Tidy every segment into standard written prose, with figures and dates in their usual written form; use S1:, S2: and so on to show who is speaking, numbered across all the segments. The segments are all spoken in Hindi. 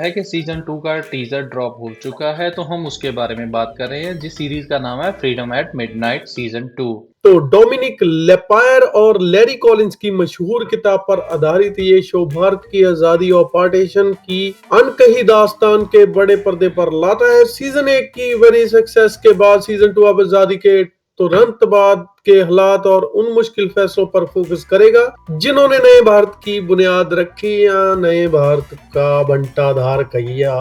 S1: है कि सीजन 2 का टीजर ड्रॉप हो चुका है, तो हम उसके बारे में बात कर रहे हैं, जिस सीरीज का नाम है फ्रीडम एट मिडनाइट सीजन 2।
S2: तो डोमिनिक लेपायर और लैरी कॉलिंस की मशहूर किताब पर आधारित ये शो भारत की आजादी और पार्टीशन की अनकही दास्तान के बड़े पर्दे पर लाता है। सीजन 1 की बड़ी सक्सेस के बाद सीजन 2 अब आजादी के तुरंत बाद के हालात और उन मुश्किल फैसलों पर फोकस करेगा जिन्होंने नए भारत की बुनियाद रखी या नए भारत का बंटाधार किया।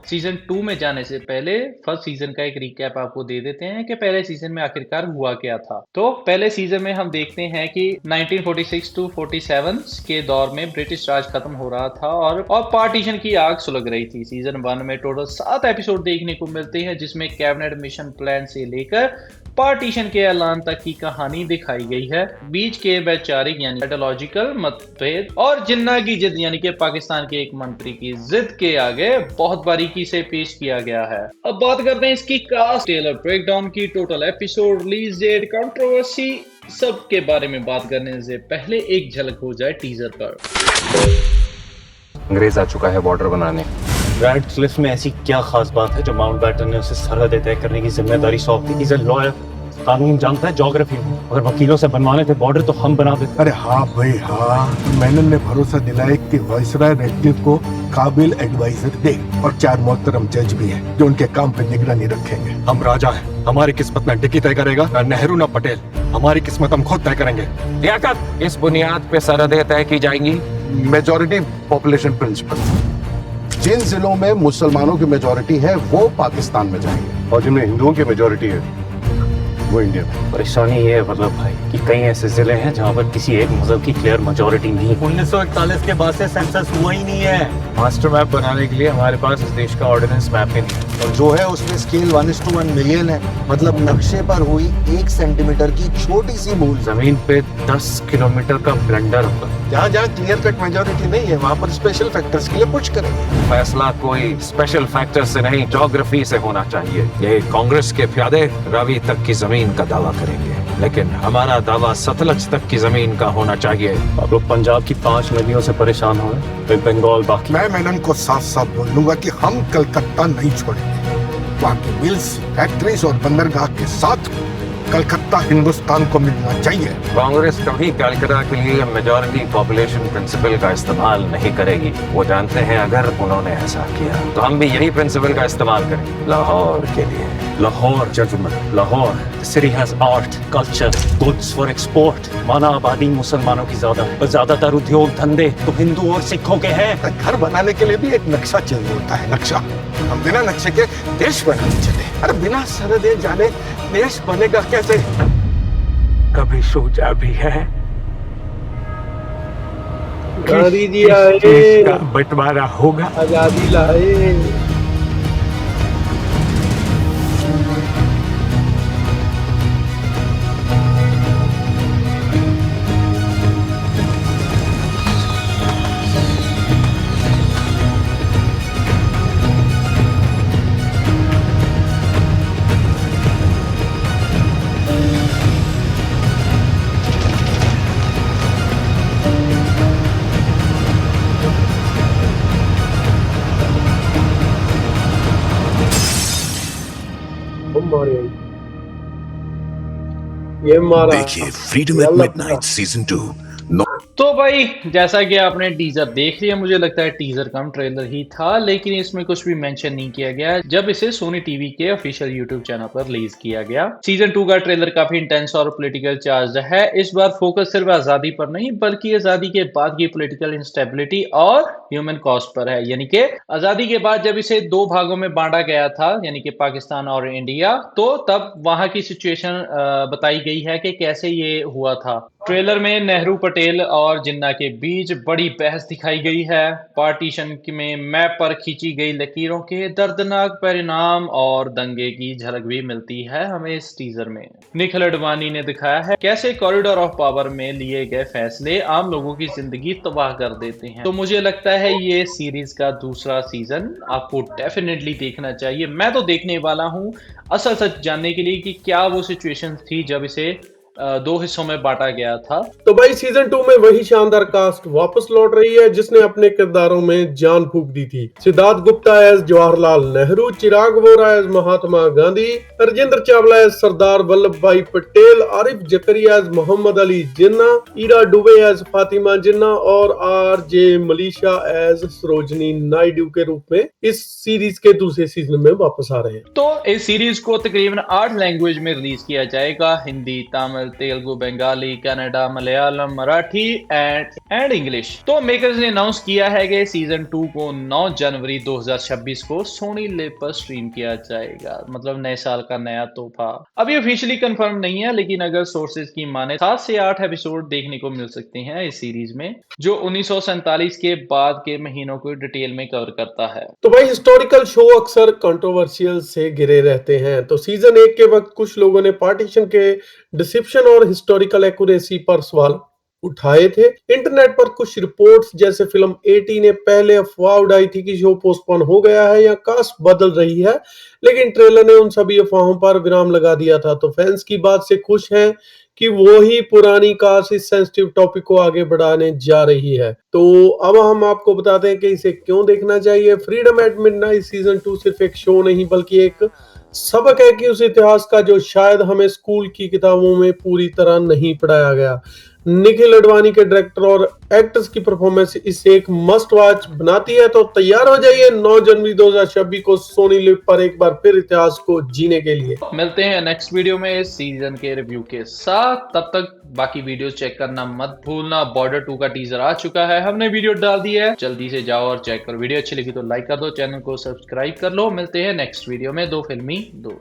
S1: सीजन 2 में जाने से पहले फर्स्ट सीजन का एक रिकैप आपको दे देते हैं कि पहले सीजन में आखिरकार हुआ क्या था। तो पहले सीजन में हम देखते हैं कि 1946 टू 47 के दौर में ब्रिटिश राज खत्म हो रहा था और पार्टीशन की आग सुलग रही थी। सीजन 1 में टोटल 7 एपिसोड देखने को मिलते हैं, जिसमें कैबिनेट मिशन प्लान से लेकर पार्टीशन के ऐलान तक की कहानी दिखाई गई है। बीच के वैचारिक यानी आइडियोलॉजिकल मतभेद और जिन्ना की जिद यानी कि पाकिस्तान के एक मंत्री की जिद के आगे बहुत बारीकी से पेश किया गया है। अब बात करते हैं इसकी कास्ट, टेलर ब्रेकडाउन की, total episode, release date, controversy, सब के बारे में बात करने से पहले एक झलक हो जाए टीजर पर।
S3: अंग्रेज आ चुका है बॉर्डर बनाने।
S4: ग्रैंड क्लिफ में ऐसी क्या खास बात है जो माउंटबैटन ने उसे सरहदें तय करने की जिम्मेदारी सौंप दी? इज अ लॉयर, कानून जानता है, ज्योग्राफी में। अगर वकीलों से बनवाने थे बॉर्डर तो हम बना देते।
S5: अरे हाँ भाई हाँ, मेनन ने भरोसा दिलाया कि वाइसराय रेडक्लिफ को काबिल एडवाइजर दे और 4 मोहतरम जज भी हैं जो उनके काम पे निगरानी रखेंगे।
S3: हम राजा हैं, हमारी किस्मत न डिकी तय करेगा, न नेहरू न पटेल। हमारी किस्मत हम खुद तय करेंगे। लियाकत, इस बुनियाद पे सरहदें तय की जाएंगी।
S5: Majority population principal. जिन जिलों में मुसलमानों की मेजॉरिटी है वो पाकिस्तान में जाएंगे और जिनमें हिंदुओं की मेजॉरिटी है वो इंडिया में।
S4: परेशानी ये है वल्लभ भाई कि कई ऐसे जिले हैं जहाँ पर किसी एक मजहब की क्लियर मेजॉरिटी नहीं है। 1941 के बाद से सेंसस हुआ ही नहीं है।
S6: मास्टर मैप बनाने के लिए हमारे पास इस देश का ऑर्डिनेंस मैप ही नहीं है।
S7: और जो है उसमें स्केल 1:1 मिलियन है, मतलब नक्शे पर हुई 1 सेंटीमीटर की छोटी सी भूल
S4: जमीन पे 10 किलोमीटर का ब्लेंडर होगा।
S7: जहाँ जहाँ क्लियर कट मेजॉरिटी नहीं है वहाँ पर स्पेशल फैक्टर्स के लिए पुश करेंगे।
S3: फैसला कोई स्पेशल फैक्टर से नहीं, ज्योग्राफी से होना चाहिए। ये कांग्रेस के प्यादे रावी तक की जमीन का दावा करेंगे, लेकिन हमारा दावा सतलज तक की जमीन का होना चाहिए।
S4: आप लोग पंजाब की 5 नदियों से परेशान हो गए, फिर बंगाल बाकी।
S5: मैं मेनन को साफ साफ बोल दूंगा कि हम कलकत्ता नहीं छोड़ेंगे। वहाँ की मिल्स, फैक्ट्रीज और बंदरगाह के साथ कलकत्ता हिंदुस्तान को मिलना चाहिए।
S3: कांग्रेस कभी कलकत्ता के लिए मेजॉरिटी पॉपुलेशन प्रिंसिपल का इस्तेमाल नहीं करेगी। वो जानते हैं अगर उन्होंने ऐसा किया तो हम भी यही प्रिंसिपल का इस्तेमाल करेंगे लाहौर के लिए।
S4: Lahore judgement, Lahore city has art, culture, goods for export. माना आबादी मुसलमानों की ज्यादा है और ज्यादातर उद्योग धंधे तो हिंदू और सिखों के हैं।
S5: घर बनाने के लिए भी एक नक्शा चाहिए होता है। नक्शा, हम बिना नक्शे के देश बनाने चले। अरे बिना सरहदें जाने देश बनेगा कैसे?
S3: कभी सोचा भी है
S2: गांधी जी
S3: इस
S2: आए,
S3: देश का बंटवारा होगा?
S2: आजादी लाए। ये मारा।
S8: देखिए फ्रीडम एट मिडनाइट सीजन 2।
S1: तो भाई जैसा कि आपने टीजर देख लिया, मुझे लगता है टीजर कम ट्रेलर ही था, लेकिन इसमें कुछ भी मेंशन नहीं किया गया जब इसे सोनी टीवी के ऑफिशियल यूट्यूब चैनल पर रिलीज किया गया। सीजन 2 का ट्रेलर काफी इंटेंस और पॉलिटिकल चार्ज है। इस बार फोकस सिर्फ आजादी पर नहीं बल्कि आजादी के बाद की पॉलिटिकल इंस्टेबिलिटी और ह्यूमन कॉस्ट पर है। यानी कि आजादी के बाद जब इसे 2 भागों में बांटा गया था, यानी कि पाकिस्तान और इंडिया, तो तब वहां की सिचुएशन बताई गई है कि कैसे ये हुआ था। ट्रेलर में नेहरू, पटेल और जिन्ना के बीच बड़ी बहस दिखाई गई है। पार्टीशन में मैप पर खींची गई लकीरों के दर्दनाक परिणाम और दंगे की झलक भी मिलती है हमें इस टीजर में। निखिल अडवाणी ने दिखाया है कैसे कॉरिडोर ऑफ पावर में लिए गए फैसले आम लोगों की जिंदगी तबाह कर देते हैं। तो मुझे लगता है ये सीरीज का दूसरा सीजन आपको डेफिनेटली देखना चाहिए। मैं तो देखने वाला हूँ असल सच जानने के लिए कि क्या वो सिचुएशन थी जब इसे 2 हिस्सों में बांटा गया था।
S2: तो भाई सीजन 2 में वही शानदार कास्ट वापस लौट रही है जिसने अपने किरदारों में जान फूंक दी थी। सिद्धार्थ गुप्ता एज जवाहरलाल नेहरू, चिराग वोरा एज महात्मा गांधी, राजेंद्र चावला एज सरदार वल्लभ भाई पटेल, आरिफ जकरिया एज मोहम्मद अली जिन्ना, ईरा डुबे एज फातिमा जिन्ना और RJ मलिशा एज सरोजनी नायडू के रूप में इस सीरीज के दूसरे सीजन में वापस आ रहे हैं।
S1: तो इस सीरीज को तकरीबन 8 लैंग्वेज में रिलीज किया जाएगा, हिंदी, तमिल, तेलुगु, बंगाली, कन्नड़ा, मलयालम, मराठी एंड इंग्लिश। तो मेकर्स ने अनाउंस किया है कि सीजन 2 को 9 जनवरी 2026 को सोनी लिव पर स्ट्रीम किया जाएगा, मतलब नए साल का नया तोहफा। अभी ऑफिशियली कंफर्म नहीं है, लेकिन अगर सोर्सेज की माने 7 से 8 एपिसोड देखने को मिल सकते हैं इस सीरीज में, जो 1947 के बाद के महीनों को डिटेल में कवर करता है।
S2: तो भाई हिस्टोरिकल शो अक्सर कंट्रोवर्शियल से घिरे रहते हैं। तो सीजन 1 के वक्त कुछ लोगों ने पार्टीशन के डिसेप्शन और हिस्टोरिकल एक्यूरेसी पर सवाल उठाए थे। इंटरनेट पर कुछ रिपोर्ट्स जैसे फिल्म 80 ने पहले अफवाह उड़ाई थी कि शो पोस्टपोन हो गया है या कास्ट बदल रही है, लेकिन ट्रेलर ने उन सभी अफवाहों पर विराम लगा दिया था। तो फैंस की बात से खुश हैं कि वो ही पुरानी कास्ट इस सेंसिटिव टॉपिक को आगे बढ़ाने जा रही है। तो अब हम आपको बताते हैं कि इसे क्यों देखना चाहिए। फ्रीडम एट मिडनाइट सीजन 2 सिर्फ एक शो नहीं बल्कि एक सबक है कि उस इतिहास का जो शायद हमें स्कूल की किताबों में पूरी तरह नहीं पढ़ाया गया। निखिल अडवाणी के डायरेक्टर और एक्टर्स की परफॉर्मेंस इसे एक मस्ट वॉच बनाती है। तो तैयार हो जाइए 9 जनवरी 2026 को सोनी लिव पर एक बार फिर इतिहास को जीने के लिए।
S1: मिलते हैं नेक्स्ट वीडियो में इस सीजन के रिव्यू के साथ। तब तक बाकी वीडियो चेक करना मत भूलना। बॉर्डर 2 का टीजर आ चुका है, हमने वीडियो डाल दी है, जल्दी से जाओ और चेक करो। वीडियो अच्छी लगी तो लाइक कर दो, चैनल को सब्सक्राइब कर लो। मिलते हैं नेक्स्ट वीडियो में 2 फिल्मी 2।